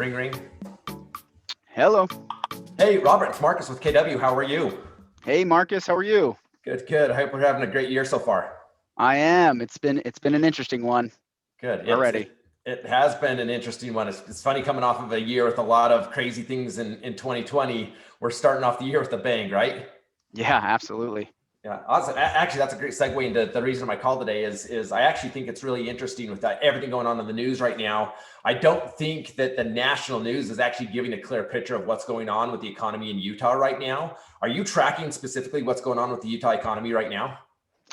Ring ring. Hello. Hey, Robert, it's Marcus with KW. How are you? Hey, Marcus. How are you? Good, good. I hope we're having a great year so far. I am. It's been an interesting one. Good. Already. It has been an interesting one. It's funny coming off of a year with a lot of crazy things in 2020. We're starting off the year with a bang, right? Yeah, absolutely. Yeah, awesome. Actually, that's a great segue into the reason of my call today is I actually think it's really interesting with everything going on in the news right now. I don't think that the national news is actually giving a clear picture of what's going on with the economy in Utah right now. Are you tracking specifically what's going on with the Utah economy right now?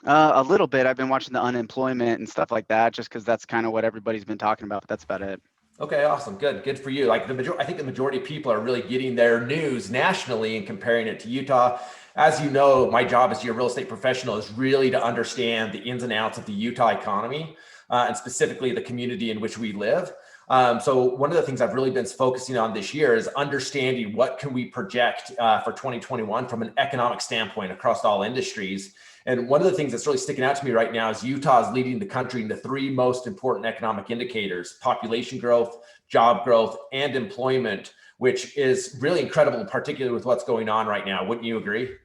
A little bit. I've been watching the unemployment and stuff like that, just because that's kind of what everybody's been talking about. But that's about it. Okay, awesome. Good for you. Like I think the majority of people are really getting their news nationally and comparing it to Utah. As you know, my job as your real estate professional is really to understand the ins and outs of the Utah economy and specifically the community in which we live. So one of the things I've really been focusing on this year is understanding what can we project for 2021 from an economic standpoint across all industries. And one of the things that's really sticking out to me right now is Utah is leading the country in the three most important economic indicators: population growth, job growth, and employment, which is really incredible, particularly with what's going on right now. Wouldn't you agree?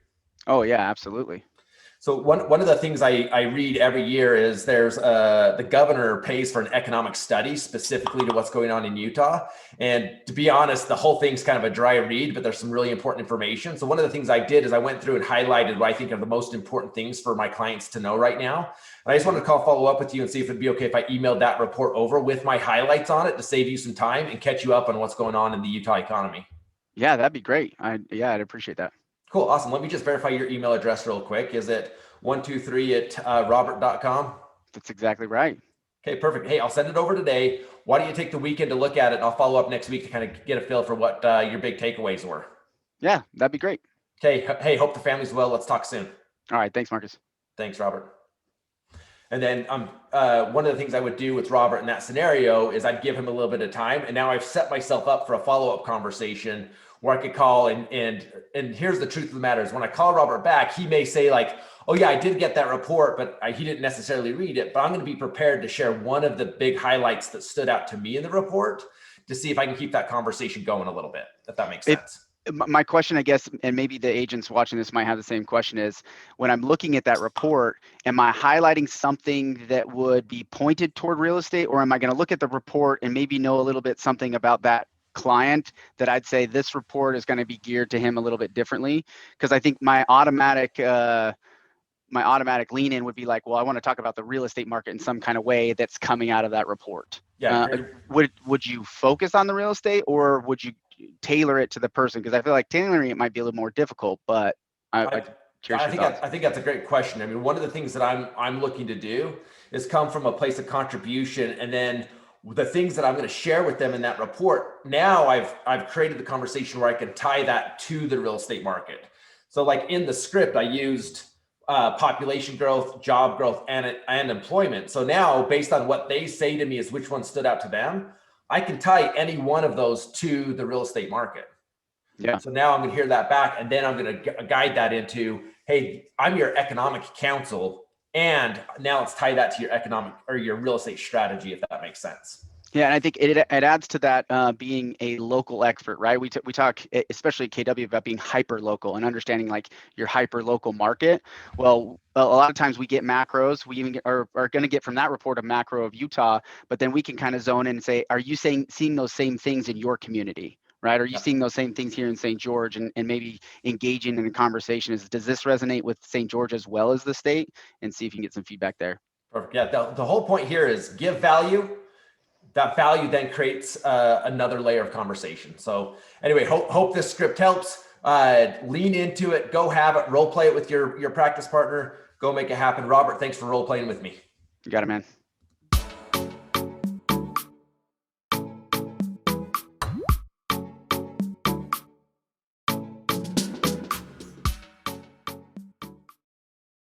Oh yeah, absolutely. So one of the things I read every year is there's the governor pays for an economic study specifically to what's going on in Utah. And to be honest, the whole thing's kind of a dry read, but there's some really important information. So one of the things I did is I went through and highlighted what I think are the most important things for my clients to know right now. And I just wanted to follow up with you and see if it'd be okay if I emailed that report over with my highlights on it to save you some time and catch you up on what's going on in the Utah economy. Yeah, that'd be great. I'd appreciate that. Cool. Awesome. Let me just verify your email address real quick. Is it 123@robert.com? That's exactly right. Okay, perfect. Hey, I'll send it over today. Why don't you take the weekend to look at it, and I'll follow up next week to kind of get a feel for what your big takeaways were. Yeah, that'd be great. Okay. Hey, hope the family's well. Let's talk soon. All right. Thanks, Marcus. Thanks, Robert. And then one of the things I would do with Robert in that scenario is I'd give him a little bit of time. And now I've set myself up for a follow-up conversation where I could call and here's the truth of the matter is when I call Robert back, he may say like, oh yeah, I did get that report, but he didn't necessarily read it. But I'm going to be prepared to share one of the big highlights that stood out to me in the report to see if I can keep that conversation going a little bit, if that makes sense. My question, I guess, and maybe the agents watching this might have the same question, is when I'm looking at that report, am I highlighting something that would be pointed toward real estate, or am I going to look at the report and maybe know a little bit something about that client that I'd say this report is going to be geared to him a little bit differently? Because I think my automatic lean in would be like, well, I want to talk about the real estate market in some kind of way that's coming out of that report. Yeah. Would you focus on the real estate, or would you tailor it to the person? Because I feel like tailoring it might be a little more difficult, but I think that's a great question. I mean, one of the things that I'm looking to do is come from a place of contribution, and then the things that I'm going to share with them in that report. Now I've created the conversation where I can tie that to the real estate market. So like in the script, I used population growth, job growth, and employment. So now based on what they say to me is which one stood out to them, I can tie any one of those to the real estate market. Yeah. So now I'm going to hear that back, and then I'm going to guide that into, hey, I'm your economic counsel, and now let's tie that to your economic or your real estate strategy, if that makes sense. Yeah, and I think it adds to that being a local expert, right? We talk, especially at KW, about being hyper local and understanding like your hyper local market. Well, a lot of times we get macros. We even are going to get from that report a macro of Utah, but then we can kind of zone in and say, are you seeing those same things in your community? Right? Are you seeing those same things here in St. George, and maybe engaging in a conversation does this resonate with St. George as well as the state, and see if you can get some feedback there. Perfect. Yeah. The whole point here is give value. That value then creates another layer of conversation. So anyway, hope this script helps. Lean into it, go have it, role play it with your practice partner, go make it happen. Robert, thanks for role playing with me. You got it, man.